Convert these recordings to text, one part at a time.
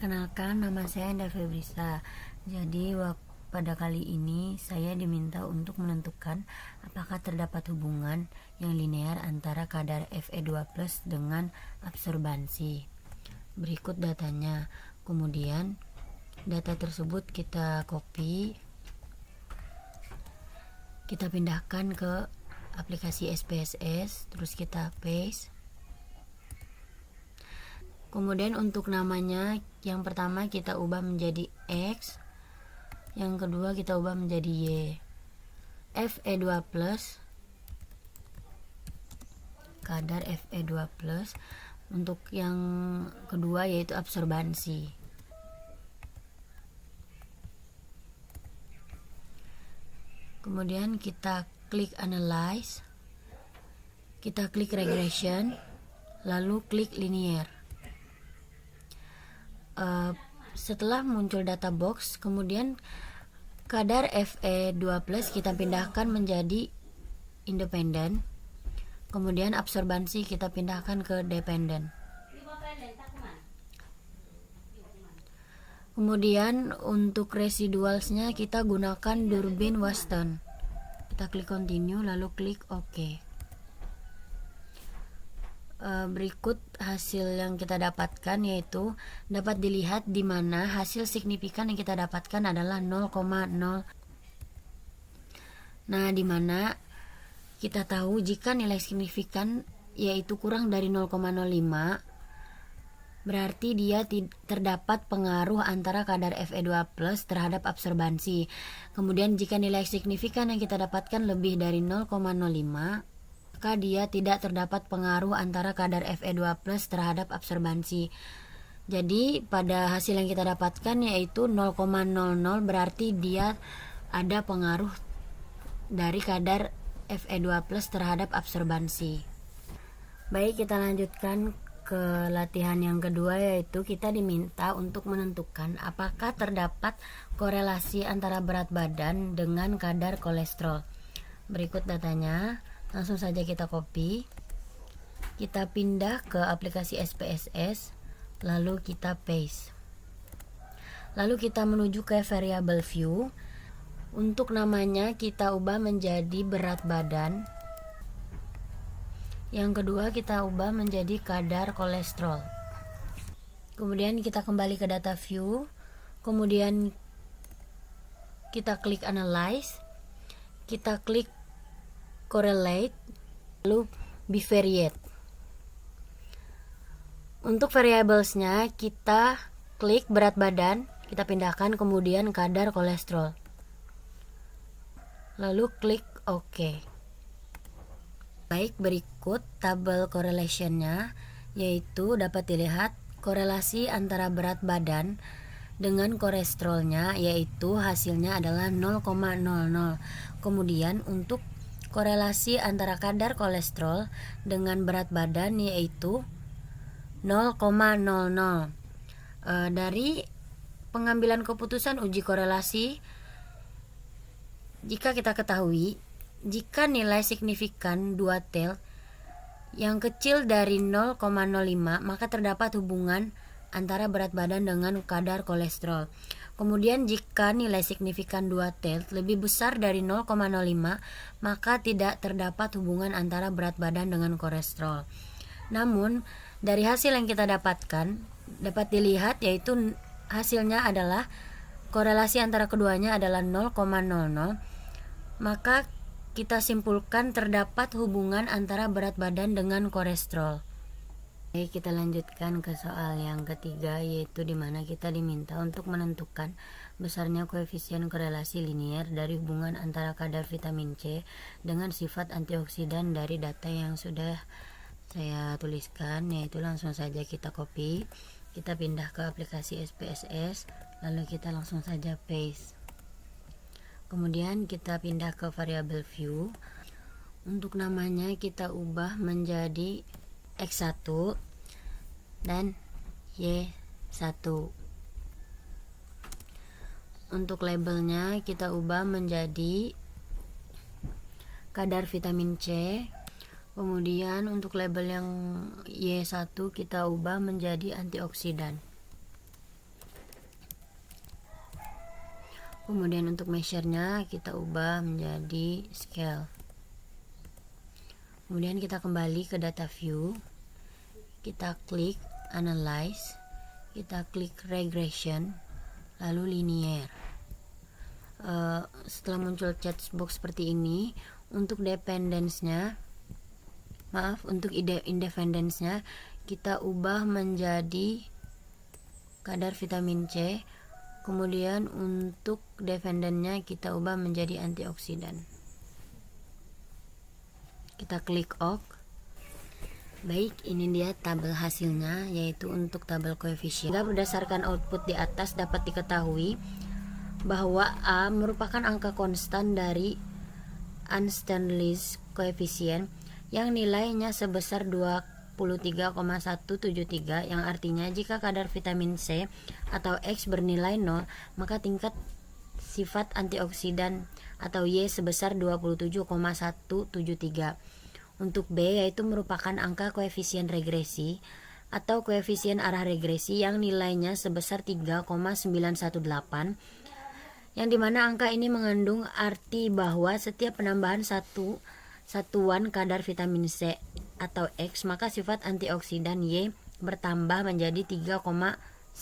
Perkenalkan, nama saya Enda Febrisa. Jadi pada kali ini saya diminta untuk menentukan apakah terdapat hubungan yang linear antara kadar Fe2+ dengan absorbansi. Berikut datanya. Kemudian data tersebut kita copy, kita pindahkan ke aplikasi SPSS, terus kita paste. Kemudian untuk namanya, yang pertama kita ubah menjadi X, yang kedua kita ubah menjadi Y. Fe2+, kadar Fe2+, untuk yang kedua yaitu absorbansi. Kemudian kita klik analyze, kita klik regression, lalu klik linear. Setelah muncul data box, kemudian kadar Fe2+ kita pindahkan menjadi independen, kemudian absorbansi kita pindahkan ke dependen. Kemudian untuk residualsnya kita gunakan Durbin Waston. Kita klik continue lalu klik OK. Berikut hasil yang kita dapatkan, yaitu dapat dilihat di mana hasil signifikan yang kita dapatkan adalah 0,0. Nah, di mana kita tahu jika nilai signifikan yaitu kurang dari 0,05, berarti dia terdapat pengaruh antara kadar Fe2+ terhadap absorbansi. Kemudian jika nilai signifikan yang kita dapatkan lebih dari 0,05, maka dia tidak terdapat pengaruh antara kadar Fe2+ terhadap absorbansi. Jadi pada hasil yang kita dapatkan yaitu 0,00, berarti dia ada pengaruh dari kadar Fe2+ terhadap absorbansi. Baik, kita lanjutkan ke latihan yang kedua, yaitu kita diminta untuk menentukan apakah terdapat korelasi antara berat badan dengan kadar kolesterol. Berikut datanya. Langsung saja kita copy, kita pindah ke aplikasi SPSS, lalu kita paste. Lalu kita menuju ke variable view. Untuk namanya kita ubah menjadi berat badan. Yang kedua kita ubah menjadi kadar kolesterol. Kemudian kita kembali ke data view. Kemudian kita klik analyze, kita klik correlate, lalu bivariate. Untuk variablesnya kita klik berat badan, kita pindahkan, kemudian kadar kolesterol, lalu klik OK. Baik, berikut tabel correlationnya, yaitu dapat dilihat korelasi antara berat badan dengan kolesterolnya, yaitu hasilnya adalah 0,00. Kemudian untuk korelasi antara kadar kolesterol dengan berat badan yaitu 0,00. Dari pengambilan keputusan uji korelasi, jika kita ketahui jika nilai signifikan 2 tel yang kecil dari 0,05, maka terdapat hubungan antara berat badan dengan kadar kolesterol. Kemudian jika nilai signifikan 2 tel lebih besar dari 0,05, maka tidak terdapat hubungan antara berat badan dengan kolesterol. Namun dari hasil yang kita dapatkan dapat dilihat yaitu hasilnya adalah korelasi antara keduanya adalah 0,00, maka kita simpulkan terdapat hubungan antara berat badan dengan kolesterol. Baik, kita lanjutkan ke soal yang ketiga, yaitu dimana kita diminta untuk menentukan besarnya koefisien korelasi linear dari hubungan antara kadar vitamin C dengan sifat antioksidan dari data yang sudah saya tuliskan, yaitu langsung saja kita copy, kita pindah ke aplikasi SPSS, lalu kita langsung saja paste. Kemudian kita pindah ke variable view. Untuk namanya kita ubah menjadi X1 dan Y1. Untuk labelnya kita ubah menjadi kadar vitamin C. Kemudian untuk label yang Y1 kita ubah menjadi antioksidan. Kemudian untuk measure-nya kita ubah menjadi scale. Kemudian kita kembali ke data view, kita klik analyze, kita klik regression, lalu linear. Setelah muncul checkbox seperti ini, untuk independence-nya kita ubah menjadi kadar vitamin C. Kemudian untuk dependent-nya kita ubah menjadi antioksidan. Kita klik OK. Baik, ini dia tabel hasilnya, yaitu untuk tabel koefisien. Berdasarkan output di atas dapat diketahui bahwa A merupakan angka konstan dari Einstein-List coefficient yang nilainya sebesar 23,173, yang artinya jika kadar vitamin C atau X bernilai 0, maka tingkat sifat antioksidan atau Y sebesar 27,173. Untuk B yaitu merupakan angka koefisien regresi atau koefisien arah regresi yang nilainya sebesar 3,918, yang dimana angka ini mengandung arti bahwa setiap penambahan satuan kadar vitamin C atau X, maka sifat antioksidan Y bertambah menjadi 3,918.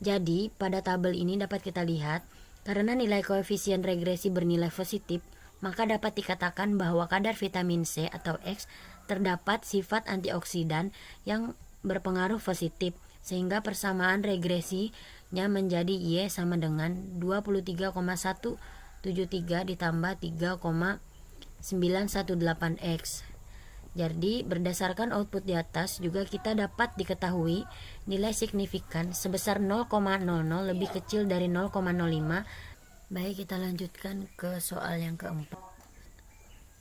Jadi pada tabel ini dapat kita lihat, karena nilai koefisien regresi bernilai positif, maka dapat dikatakan bahwa kadar vitamin C atau X terdapat sifat antioksidan yang berpengaruh positif, sehingga persamaan regresinya menjadi Y sama dengan 23,173 ditambah 3,918X. Jadi berdasarkan output di atas juga kita dapat diketahui nilai signifikan sebesar 0,00 lebih kecil dari 0,05. Baik, kita lanjutkan ke soal yang keempat.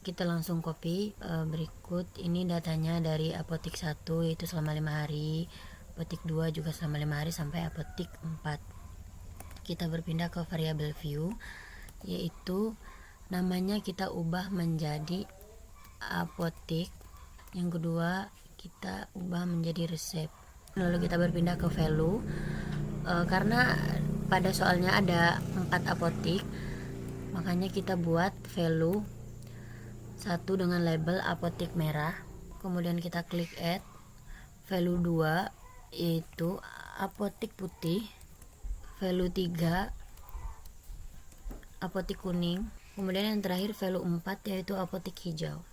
Kita langsung copy. Berikut ini datanya dari apotik 1 yaitu selama 5 hari, apotik 2 juga selama 5 hari, sampai apotik 4. Kita berpindah ke variable view, yaitu namanya kita ubah menjadi apotik. Yang kedua kita ubah menjadi resep. Lalu kita berpindah ke value, karena pada soalnya ada 4 apotik, makanya kita buat value 1 dengan label apotik merah. Kemudian kita klik add. Value 2 yaitu apotik putih. Value 3 apotik kuning. Kemudian yang terakhir value 4 yaitu apotik hijau.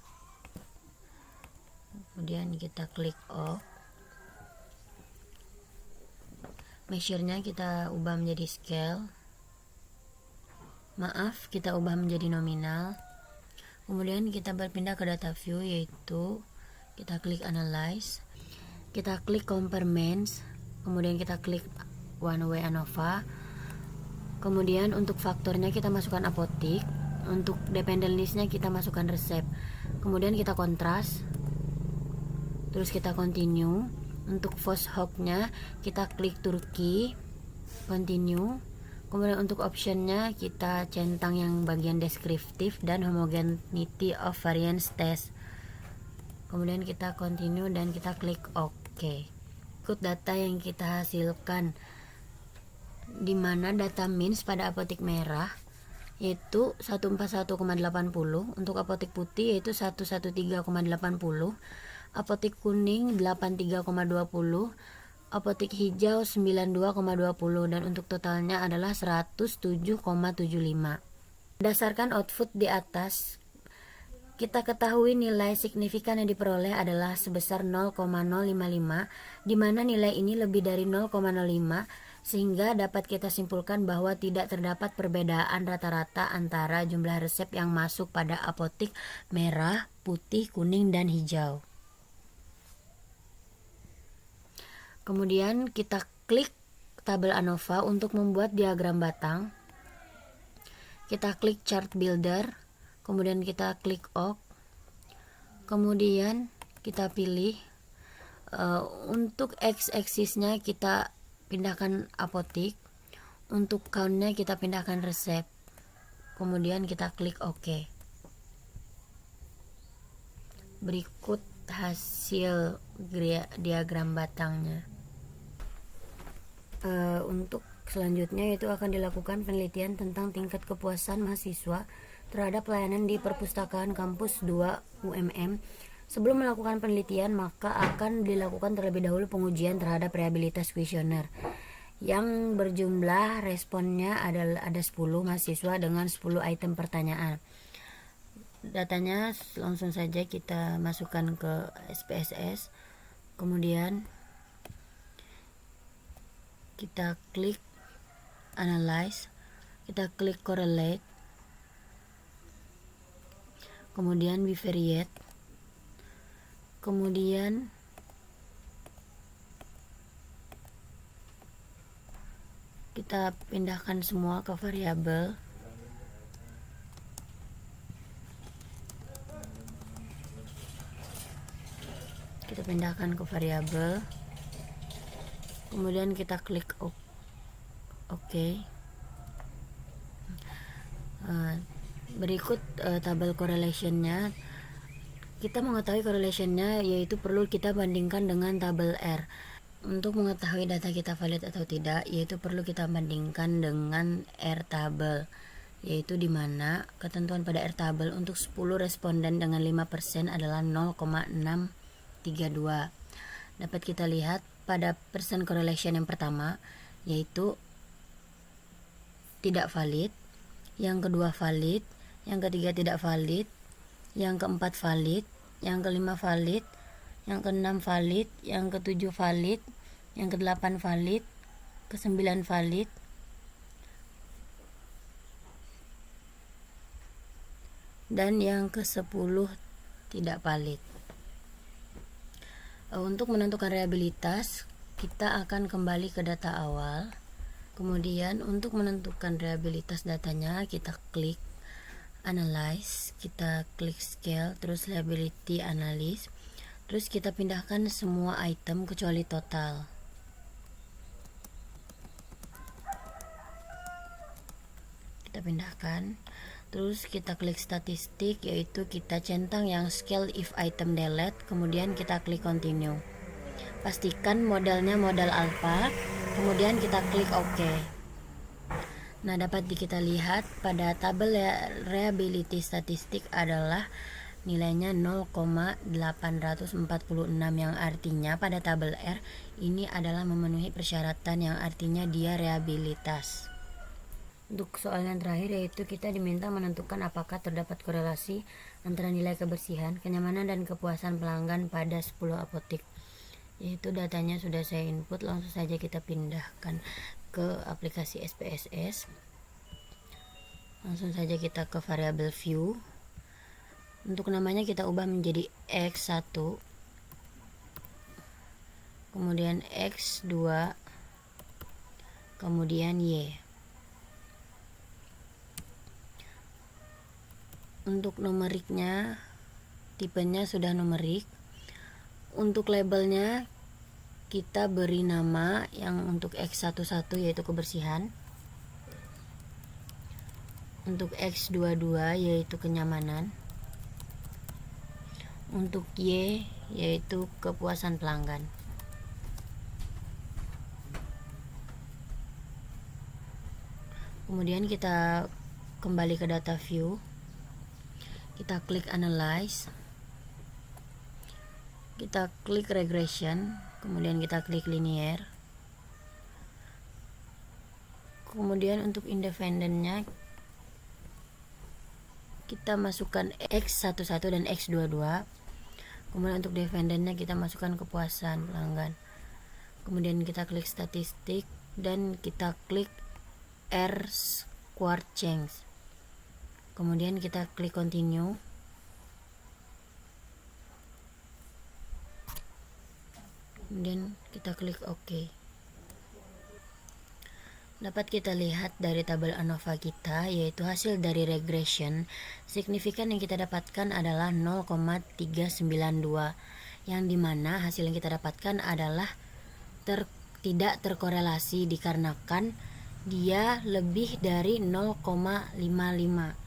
Kemudian kita klik OK. Measure-nya kita ubah menjadi scale. Kita ubah menjadi nominal. Kemudian kita berpindah ke data view, yaitu kita klik analyze. Kita klik compare means. Kemudian kita klik one way ANOVA. Kemudian untuk faktornya kita masukkan apotik. Untuk dependent list-nya kita masukkan resep. Kemudian kita kontras. Terus kita continue. Untuk Voshok-nya kita klik Turki, continue. Kemudian untuk optionnya kita centang yang bagian deskriptif dan homogeneity of variance test. Kemudian kita continue dan kita klik OK. Ikut data yang kita hasilkan, dimana data means pada apotik merah yaitu 141,80, untuk apotik putih yaitu 113,80, apotik kuning 83,20, apotik hijau 92,20, dan untuk totalnya adalah 107,75. Berdasarkan output di atas, kita ketahui nilai signifikan yang diperoleh adalah sebesar 0,055, di mana nilai ini lebih dari 0,05, sehingga dapat kita simpulkan bahwa tidak terdapat perbedaan rata-rata antara jumlah resep yang masuk pada apotik merah, putih, kuning, dan hijau. Kemudian kita klik tabel ANOVA untuk membuat diagram batang. Kita klik chart builder, kemudian kita klik OK. Kemudian kita pilih untuk x-axisnya kita pindahkan apotik, untuk count-nya kita pindahkan resep. Kemudian kita klik OK. Berikut hasil diagram batangnya. Untuk Selanjutnya itu akan dilakukan penelitian tentang tingkat kepuasan mahasiswa terhadap pelayanan di perpustakaan kampus 2 UMM. Sebelum melakukan penelitian, maka akan dilakukan terlebih dahulu pengujian terhadap rehabilitas kuesioner yang berjumlah responnya ada 10 mahasiswa dengan 10 item pertanyaan. Datanya langsung saja kita masukkan ke SPSS, kemudian kita klik analyze, kita klik correlate, kemudian bivariate, kemudian kita pindahkan semua ke variabel. Kita pindahkan ke variabel. Kemudian kita klik OK. Berikut tabel correlationnya. Kita mengetahui correlationnya, yaitu perlu kita bandingkan dengan tabel R. Untuk mengetahui data kita valid atau tidak, yaitu perlu kita bandingkan dengan R tabel, yaitu di mana ketentuan pada R tabel untuk 10 responden dengan 5% adalah 0,632. Dapat kita lihat pada persen correlation yang pertama, yaitu tidak valid, yang kedua valid, yang ketiga tidak valid, yang keempat valid, yang kelima valid, yang keenam valid, yang ketujuh valid, yang kedelapan valid, kesembilan valid, dan yang ke-10 tidak valid. Untuk menentukan rehabilitas, kita akan kembali ke data awal. Kemudian untuk menentukan rehabilitas datanya, kita klik analyze, kita klik scale, terus liability analysis, terus kita pindahkan semua item kecuali total. Kita pindahkan, terus kita klik statistik, yaitu kita centang yang scale if item delete, kemudian kita klik continue. Pastikan modelnya model alpha, kemudian kita klik OK. Nah, dapat kita lihat pada tabel reliability statistik adalah nilainya 0,846, yang artinya pada tabel R ini adalah memenuhi persyaratan, yang artinya dia rehabilitas. Untuk soal yang terakhir, yaitu kita diminta menentukan apakah terdapat korelasi antara nilai kebersihan, kenyamanan, dan kepuasan pelanggan pada 10 apotek. Yaitu datanya sudah saya input, langsung saja kita pindahkan ke aplikasi SPSS. Langsung saja kita ke variabel view. Untuk namanya kita ubah menjadi X1, kemudian X2, kemudian Y. Untuk numeriknya, tipenya sudah numerik. Untuk labelnya kita beri nama yang untuk X11 yaitu kebersihan, untuk X22 yaitu kenyamanan, untuk Y yaitu kepuasan pelanggan. Kemudian kita kembali ke data view, kita klik analyze, kita klik regression, kemudian kita klik linear. Kemudian untuk independennya kita masukkan X11 dan X22. Kemudian untuk dependennya kita masukkan kepuasan pelanggan. Kemudian kita klik statistik dan kita klik R square change. Kemudian kita klik continue. Kemudian kita klik OK. Dapat kita lihat dari tabel ANOVA kita, yaitu hasil dari regression, signifikan yang kita dapatkan adalah 0,392, yang dimana hasil yang kita dapatkan adalah tidak terkorelasi dikarenakan dia lebih dari 0,55.